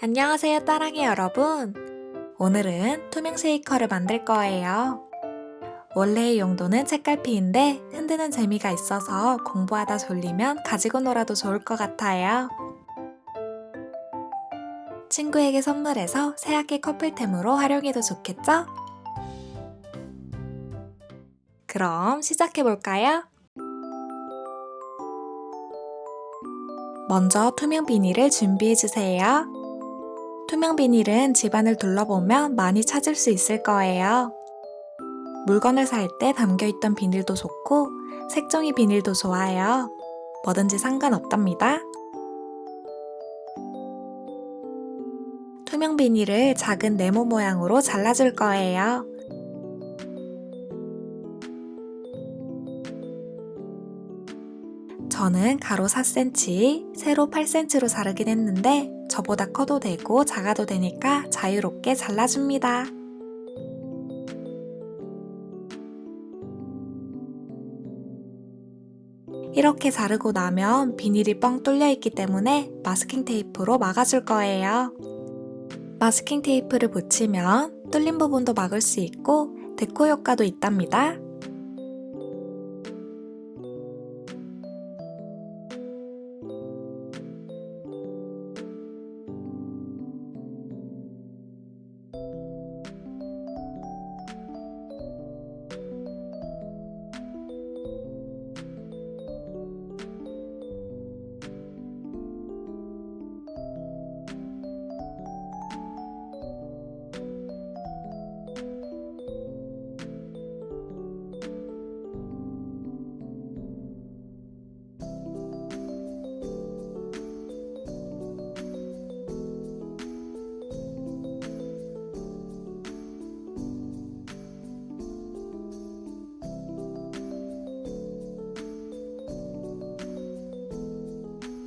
안녕하세요, 따랑이 여러분. 오늘은 투명 쉐이커를 만들 거예요. 원래의 용도는 책갈피인데 흔드는 재미가 있어서 공부하다 졸리면 가지고 놀아도 좋을 것 같아요. 친구에게 선물해서 새학기 커플템으로 활용해도 좋겠죠? 그럼 시작해볼까요? 먼저 투명 비닐을 준비해주세요. 투명 비닐은 집안을 둘러보면 많이 찾을 수 있을 거예요. 물건을 살 때 담겨있던 비닐도 좋고 색종이 비닐도 좋아요. 뭐든지 상관없답니다. 투명 비닐을 작은 네모 모양으로 잘라줄 거예요. 저는 가로 4cm, 세로 8cm로 자르긴 했는데 저보다 커도 되고 작아도 되니까 자유롭게 잘라줍니다. 이렇게 자르고 나면 비닐이 뻥 뚫려 있기 때문에 마스킹 테이프로 막아줄 거예요. 마스킹 테이프를 붙이면 뚫린 부분도 막을 수 있고 데코 효과도 있답니다.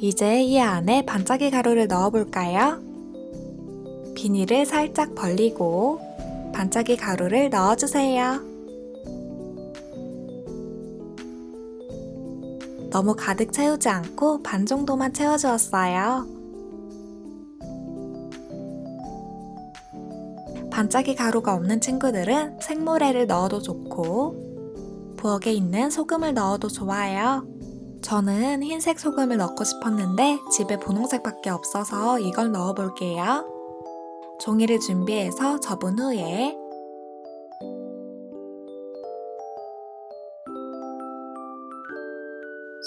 이제 이 안에 반짝이 가루를 넣어볼까요? 비닐을 살짝 벌리고 반짝이 가루를 넣어주세요. 너무 가득 채우지 않고 반 정도만 채워주었어요. 반짝이 가루가 없는 친구들은 생모래를 넣어도 좋고 부엌에 있는 소금을 넣어도 좋아요. 저는 흰색 소금을 넣고 싶었는데 집에 분홍색밖에 없어서 이걸 넣어볼게요. 종이를 준비해서 접은 후에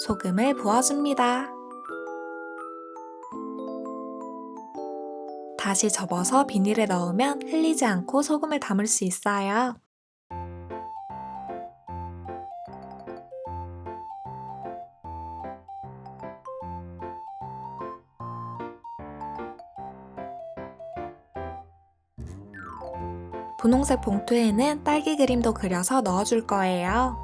소금을 부어줍니다. 다시 접어서 비닐에 넣으면 흘리지 않고 소금을 담을 수 있어요. 분홍색 봉투에는 딸기 그림도 그려서 넣어줄 거예요.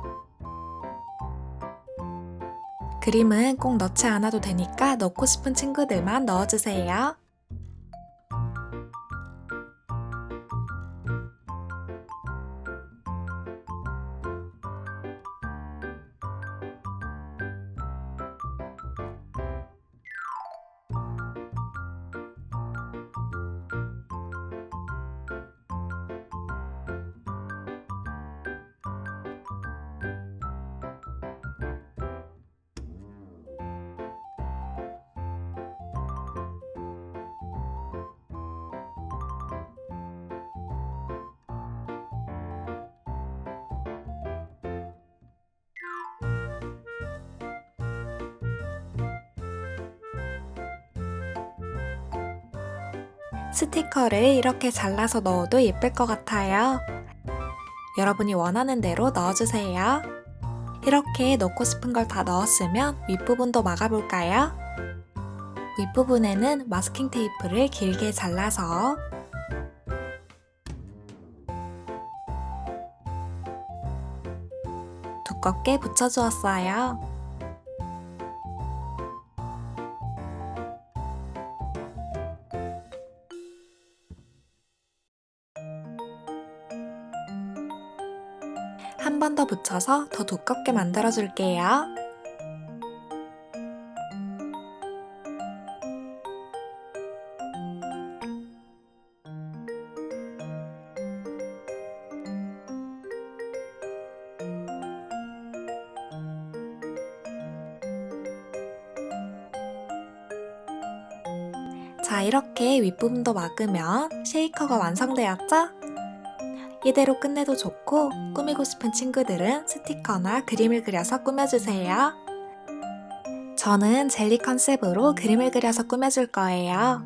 그림은 꼭 넣지 않아도 되니까 넣고 싶은 친구들만 넣어주세요. 스티커를 이렇게 잘라서 넣어도 예쁠 것 같아요. 여러분이 원하는 대로 넣어주세요. 이렇게 넣고 싶은 걸 다 넣었으면 윗부분도 막아볼까요? 윗부분에는 마스킹 테이프를 길게 잘라서 두껍게 붙여주었어요. 한 번 더 붙여서 더 두껍게 만들어 줄게요. 자, 이렇게 윗부분도 막으면 쉐이커가 완성되었죠? 이대로 끝내도 좋고 꾸미고 싶은 친구들은 스티커나 그림을 그려서 꾸며주세요. 저는 젤리 컨셉으로 그림을 그려서 꾸며줄 거예요.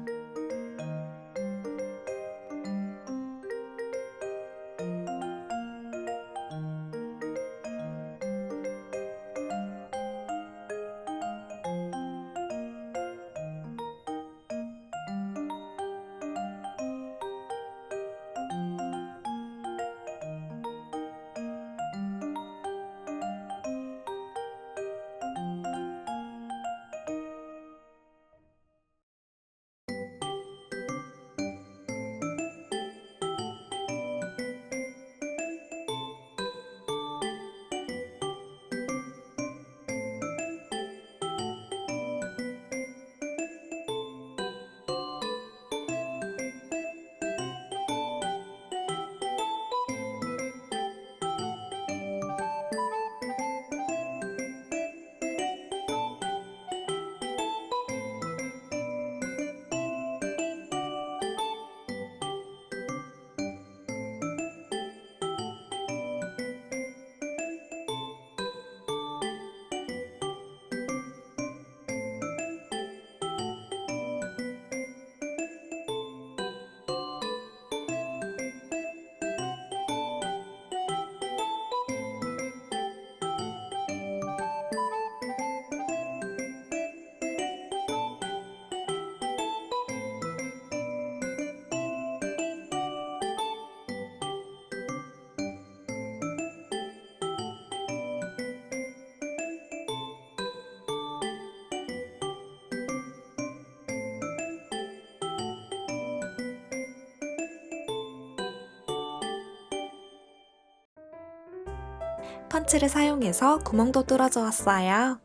펀치를 사용해서 구멍도 뚫어줘 왔어요.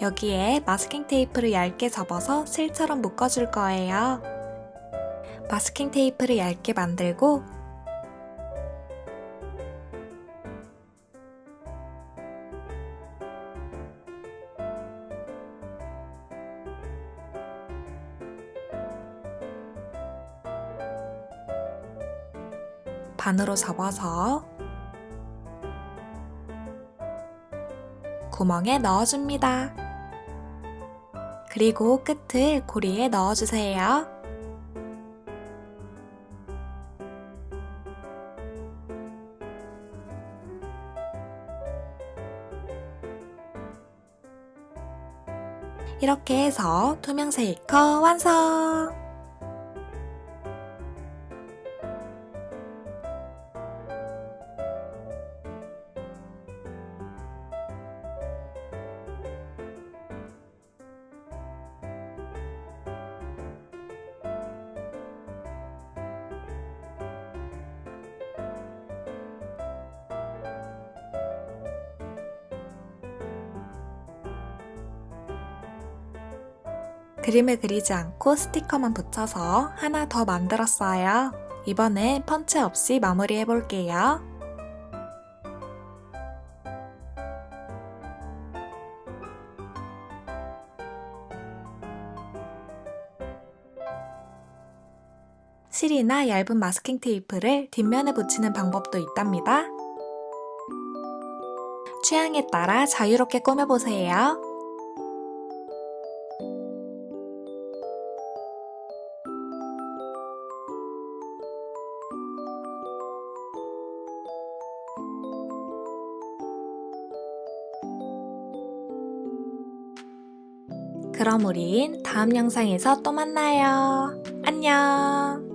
여기에 마스킹 테이프를 얇게 접어서 실처럼 묶어줄 거예요. 마스킹 테이프를 얇게 만들고 반으로 접어서 구멍에 넣어줍니다. 그리고 끝을 고리에 넣어주세요. 이렇게 해서 투명 쉐이커 완성! 그림을 그리지 않고 스티커만 붙여서 하나 더 만들었어요. 이번엔 펀치 없이 마무리해 볼게요. 실이나 얇은 마스킹 테이프를 뒷면에 붙이는 방법도 있답니다. 취향에 따라 자유롭게 꾸며보세요. 그럼 우린 다음 영상에서 또 만나요. 안녕!